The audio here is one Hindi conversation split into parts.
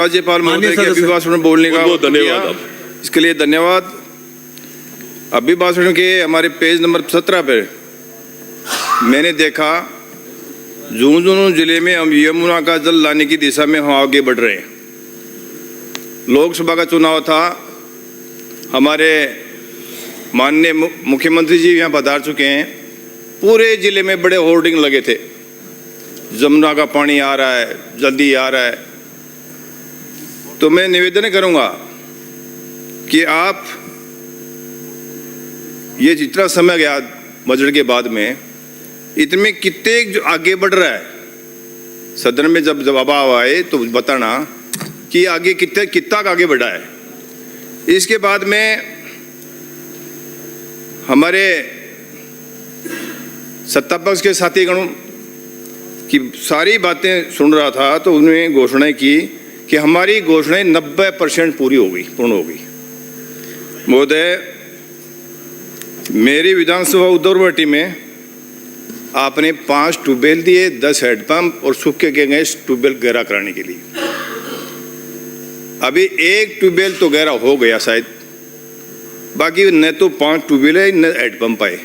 राज्यपाल महोदय के अभिभाषण में बोलने का धन्यवाद। इसके लिए धन्यवाद। अभिभाषण के हमारे पेज नंबर 17 पर मैंने देखा झुंझुनू जिले में हम यमुना का जल लाने की दिशा में हम आगे बढ़ रहे हैं। लोकसभा का चुनाव था, हमारे माननीय मुख्यमंत्री जी यहाँ पधार चुके हैं। पूरे जिले में बड़े होर्डिंग लगे थे, यमुना का पानी आ रहा है, जल्दी आ रहा है। तो मैं निवेदन करूंगा कि आप ये जितना समय गया बजट के बाद में, इतने कितने जो आगे बढ़ रहा है, सदन में जब जवाब आए तो बताना कि आगे कितना आगे बढ़ा है। इसके बाद में हमारे सत्ता पक्ष के साथीगणों की सारी बातें सुन रहा था, तो उन्होंने घोषणा की कि हमारी घोषणाएं 90% पूर्ण हो गई। महोदय, मेरी विधानसभा उद्धरवाटी में आपने 5 ट्यूबवेल दिए, 10 हैंडपंप और सूखे के गए ट्यूबवेल गहरा कराने के लिए। अभी 1 ट्यूबवेल तो गहरा हो गया शायद, बाकी न तो 5 ट्यूबवेल है न हैंडपंप आए।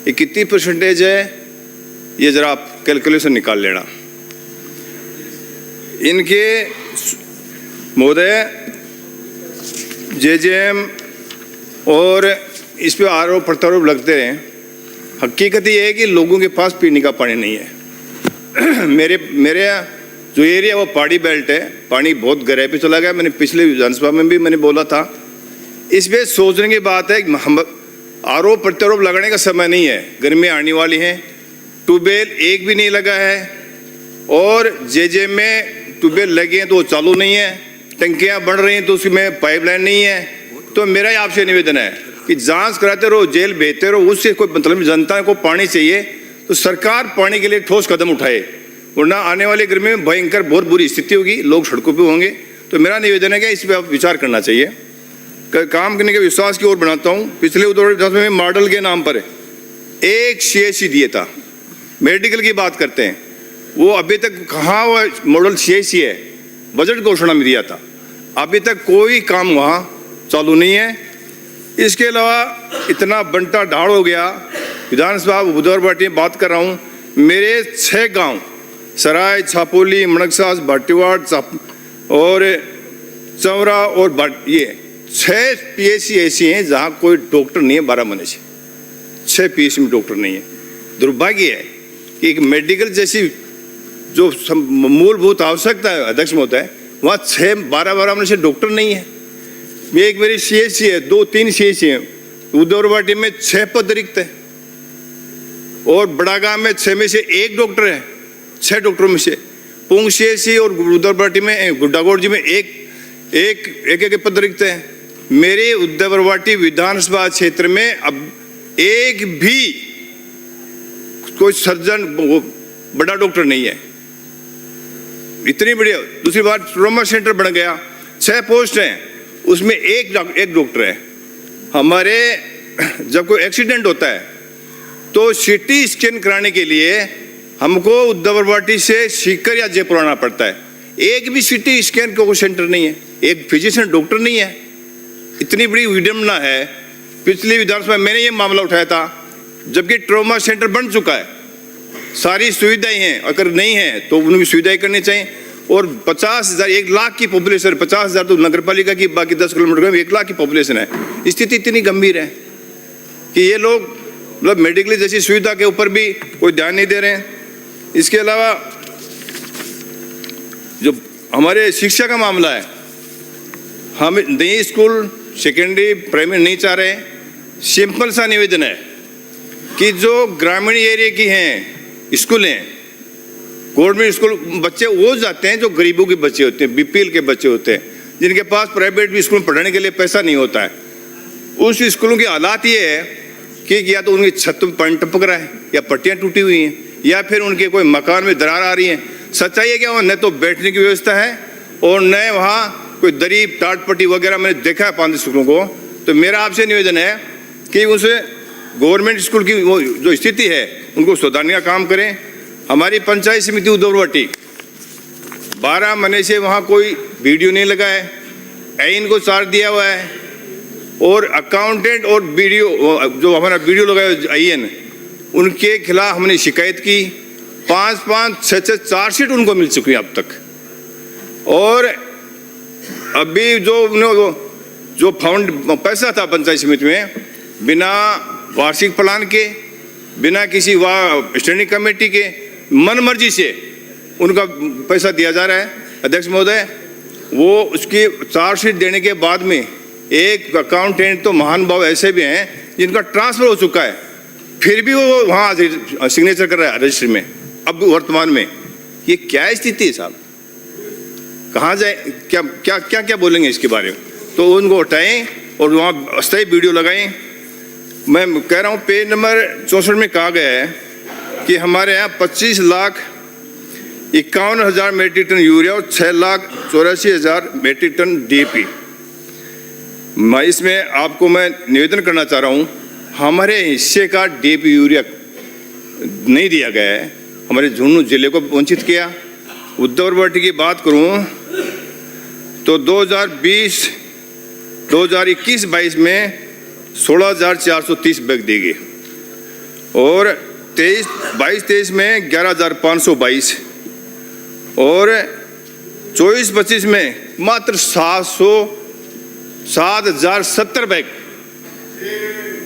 ये कितनी परसेंटेज है, ये जरा आप कैलकुलेशन निकाल लेना। इनके महोदय जेजेएम और इस पे आरोप प्रत्यारोप लगते हैं। हकीकत ये है कि लोगों के पास पीने का पानी नहीं है। मेरे जो एरिया वो पहाड़ी बेल्ट है, पानी बहुत गहराई पे चला गया। मैंने पिछले विधानसभा में भी मैंने बोला था। इस पे सोचने की बात है, आरोप प्रत्यारोप लगाने का समय नहीं है। गर्मी आने वाली है, ट्यूबवेल एक भी नहीं लगा है, और जेजेएम में ट्यूबवेल लगे हैं तो वो चालू नहीं है, टंकियां बढ़ रही हैं तो उसमें पाइपलाइन नहीं है। तो मेरा आपसे निवेदन है कि जांच कराते रहो, जेल भेजते रहो, उससे कोई मतलब। जनता को पानी चाहिए तो सरकार पानी के लिए ठोस कदम उठाए, वरना आने वाली गर्मी में भयंकर बहुत बुरी स्थिति होगी, लोग सड़कों पर होंगे। तो मेरा निवेदन है कि इस पर आप विचार करना चाहिए। काम करने के विश्वास की ओर बनाता हूँ। पिछले उद्धव में मॉडल के नाम पर एक CHC दिए था। मेडिकल की बात करते हैं, वो अभी तक कहाँ वो मॉडल CHC है, बजट घोषणा में दिया था, अभी तक कोई काम वहाँ चालू नहीं है। इसके अलावा इतना बंटा ढाड़ हो गया। विधानसभा उद्धरवाटी में बात कर रहा हूँ, मेरे 6 गांव सराय, छापोली, मणकसास, भाटीवाड़ और चौरा और ये 6 PHC ऐसी हैं जहाँ कोई डॉक्टर नहीं है। 12 महीने से 6 PHC में डॉक्टर नहीं है। दुर्भाग्य है कि एक मेडिकल जैसी जो मूलभूत आवश्यकता है अध्यक्ष महोदय है, वहाँ 12 महीने से डॉक्टर नहीं है। एक मेरी CHC है, 2-3 CHC है। उद्धरवाटी में 6 पद रिक्त है, और बड़ा गांव में 6 में से 1 डॉक्टर है। 6 डॉक्टरों में से पुंग CHC और उद्धरवाटी में, गुड्डागोड़ जी में एक पद रिक्त है। मेरे उद्धरवाटी विधानसभा क्षेत्र में अब एक भी कोई सर्जन बड़ा डॉक्टर नहीं है। इतनी बढ़िया। दूसरी बात, ट्रॉमा सेंटर बन गया, 6 पोस्ट हैं, उसमें एक डॉक्टर है। हमारे जब कोई एक्सीडेंट होता है तो CT स्कैन कराने के लिए हमको उद्धरवाटी से सीकर या जयपुर आना पड़ता है। एक भी CT स्कैन का कोई सेंटर नहीं है, एक फिजिशियन डॉक्टर नहीं है। इतनी बड़ी विडंबना है। पिछली विधानसभा में मैंने ये मामला उठाया था, जबकि ट्रॉमा सेंटर बन चुका है, सारी सुविधाएं हैं। अगर नहीं है तो उनकी सुविधाएं करनी चाहिए। और 50,000, 1 लाख की पॉपुलेशन, 50,000 तो नगर पालिका की, बाकी 10 किलोमीटर में 1 लाख की पॉपुलेशन है। स्थिति इतनी गंभीर है कि ये लोग मतलब मेडिकल जैसी सुविधा के ऊपर भी कोई ध्यान नहीं दे रहे हैं। इसके अलावा जो हमारे शिक्षा का मामला है, हम नई स्कूल सेकेंडरी प्राइमरी नहीं चाह रहे। सिंपल सा निवेदन है कि जो ग्रामीण एरिया की हैं स्कूल हैं, गवर्नमेंट स्कूल, बच्चे वो जाते हैं जो गरीबों के बच्चे होते हैं, BPL के बच्चे होते हैं, जिनके पास प्राइवेट भी स्कूल में पढ़ाने के लिए पैसा नहीं होता है। उस स्कूलों की हालात ये है कि या तो उनकी छत में पानी टपक रहा है, या पट्टियाँ टूटी हुई हैं, या फिर उनके कोई मकान में दरार आ रही है। सच्चाई है कि वहाँ न तो बैठने की व्यवस्था है और न वहाँ कोई दरी टाट पट्टी वगैरह मैंने देखा है 5 स्कूलों को। तो मेरा आपसे निवेदन है कि उस गवर्नमेंट स्कूल की वो जो स्थिति है उनको सुधारने का काम करें। हमारी पंचायत समिति उद्धरवाटी 12 महीने से वहाँ कोई वीडियो नहीं लगा है, आईन को चार्ज दिया हुआ है, और अकाउंटेंट और वीडियो जो हमारा वीडियो लगा आईएन, उनके खिलाफ हमने शिकायत की। 5-5, 6-6 चार्जशीट उनको मिल चुकी है अब तक। और अभी जो फाउंड पैसा था पंचायत समिति में, बिना वार्षिक प्लान के, बिना किसी स्टैंडिंग कमेटी के, मन मर्जी से उनका पैसा दिया जा रहा है। अध्यक्ष महोदय, वो उसकी चार्जशीट देने के बाद में एक अकाउंटेंट तो महान भाव ऐसे भी हैं जिनका ट्रांसफर हो चुका है, फिर भी वो वहाँ सिग्नेचर कर रहा है रजिस्ट्री में अब वर्तमान में। ये क्या स्थिति है साहब? कहाँ जाए? क्या क्या क्या क्या बोलेंगे इसके बारे में? तो उनको हटाएं और वहाँ अस्थायी वीडियो लगाएं। मैं कह रहा हूँ पेज नंबर 64 में कहा गया है कि हमारे यहाँ 25,51,000 मेट्रिक टन यूरिया और 6,84,000 मेट्रिक टन DAP। मैं इसमें आपको मैं निवेदन करना चाह रहा हूँ, हमारे हिस्से का DAP यूरिया नहीं दिया गया है, हमारे झुंझुनू जिले को वंचित किया। उद्धव वर्टी की बात करूँ तो 2021-22 में 16,430 बैग दी गई, और 22-23 में 11,522, और 24-25 में मात्र 7,070 बैग,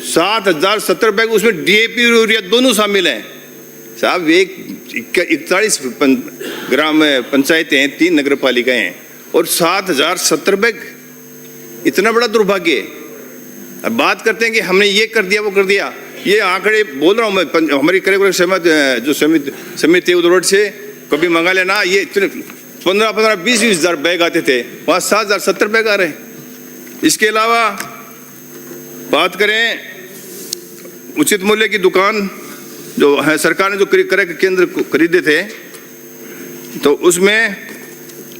7,070 बैग, उसमें DAP यूरिया दोनों शामिल हैं साहब। 41 ग्राम पंचायतें हैं, 3 नगर पालिकाएं हैं, और 7,070 बैग, इतना बड़ा दुर्भाग्य। अब बात करते हैं कि हमने ये कर दिया वो कर दिया, ये आंकड़े बोल रहा हूँ मैं, हमारी करेक्टर समिति उधर से कभी मंगा लेना, ये 15-15, 20-20 हज़ार बैग आते थे, वहाँ 7,070 बैग आ रहे हैं। इसके अलावा बात करें उचित मूल्य की दुकान जो है, सरकार ने जो क्रय केंद्र खरीदे थे, तो उसमें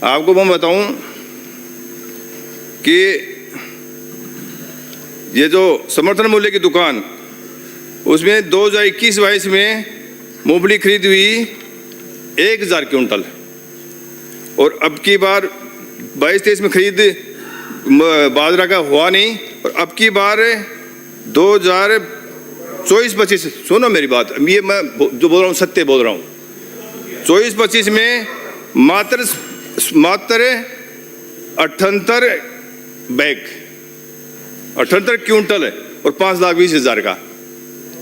आपको मैं बताऊं कि ये जो समर्थन मूल्य की दुकान, उसमें 2021-22 में मूंगफली खरीद हुई 1,000 क्विंटल, और अब की बार 22-23 में खरीद बाजरा का हुआ नहीं, और अब की बार 2024-25, सुनो मेरी बात, ये मैं जो बोल रहा हूँ सत्य बोल रहा हूँ, 24-25 में मात्र 78 बैग, 78 क्विंटल है, और 5,20,000 का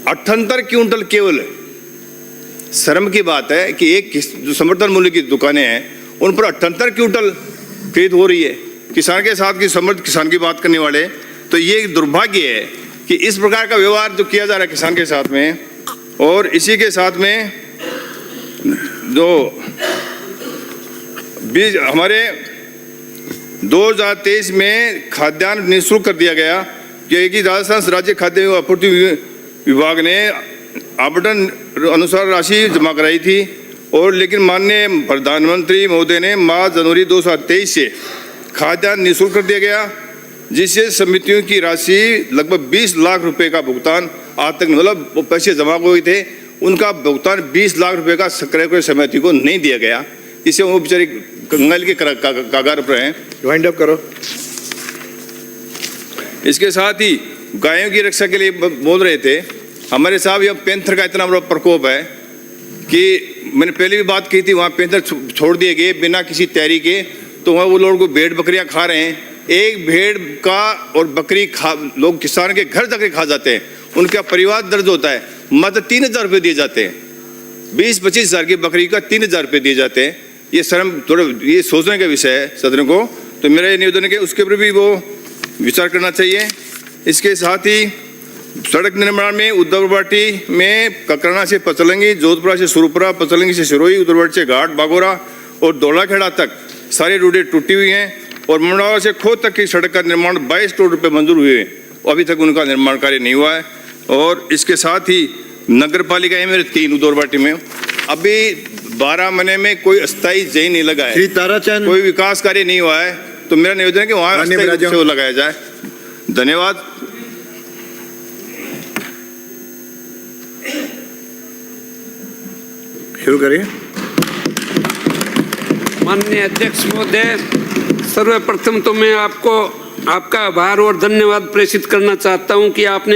78 क्विंटल केवल। शर्म की बात है कि एक जो समर्थन मूल्य की दुकानें हैं उन पर 78 क्विंटल खरीद हो रही है। किसान के साथ की समृद्ध किसान की बात करने वाले, तो ये दुर्भाग्य है कि इस प्रकार का व्यवहार जो किया जा रहा है किसान के साथ में। और इसी के साथ में जो बीज हमारे 2023 में खाद्यान्न निःशुल्क कर दिया गया, कि राजस्थान राज्य खाद्य आपूर्ति विभाग ने आवंटन अनुसार राशि जमा कराई थी, और लेकिन माननीय प्रधानमंत्री महोदय ने मार्च जनवरी 2023 से खाद्यान्न निःशुल्क कर दिया गया, जिससे समितियों की राशि लगभग 20 लाख रुपए का भुगतान आज तक, मतलब वो पैसे जमा हुए थे उनका भुगतान 20 लाख रुपए का क्रय समिति को नहीं दिया गया। इससे वो बेचारे कंगाल के कागार पर हैं। वाइंड अप करो। इसके साथ ही गायों की रक्षा के लिए बोल रहे थे हमारे साहब, यह पैंथर का इतना बड़ा प्रकोप है कि मैंने पहले भी बात की थी, वहाँ पैंथर छोड़ दिए गए बिना किसी तैयारी के, तो वहाँ वो लोग भेड़ बकरियाँ खा रहे हैं। एक भेड़ का और बकरी लोग किसान के घर जाकर खा जाते हैं, उनका परिवार दर्द होता है। मात्र 3,000 रुपये दिए जाते हैं, 20-25 हज़ार की बकरी का 3,000 रुपये दिए जाते हैं। ये शर्म, थोड़ा ये सोचने का विषय है सदन को। तो मेरा ये निवेदन है कि उसके ऊपर भी वो विचार करना चाहिए। इसके साथ ही सड़क निर्माण में उद्धववाटी में ककराना से पचलंगी, जोधपुरा से सुरपुरा, पचलंगी से सिरोही, उद्धववाटी से घाट बागोरा और दौलाखेड़ा तक सारी रोडें टूटी हुई हैं, और मंडावा से खो तक की सड़क का निर्माण 22 करोड़ रुपये मंजूर हुए हैं, अभी तक उनका निर्माण कार्य नहीं हुआ है। और इसके साथ ही नगर पालिका है मेरे 3 उद्धववाटी में, अभी 12 महीने में कोई अस्थायी जय नहीं लगा है, कोई विकास कार्य नहीं हुआ है। तो मेरा निवेदन है कि वहाँ अस्थायी रूप से वो लगाया जाए। धन्यवाद। शुरू करिए। माननीय अध्यक्ष महोदय, सर्वप्रथम तो मैं आपको आपका आभार और धन्यवाद प्रेषित करना चाहता हूं कि आपने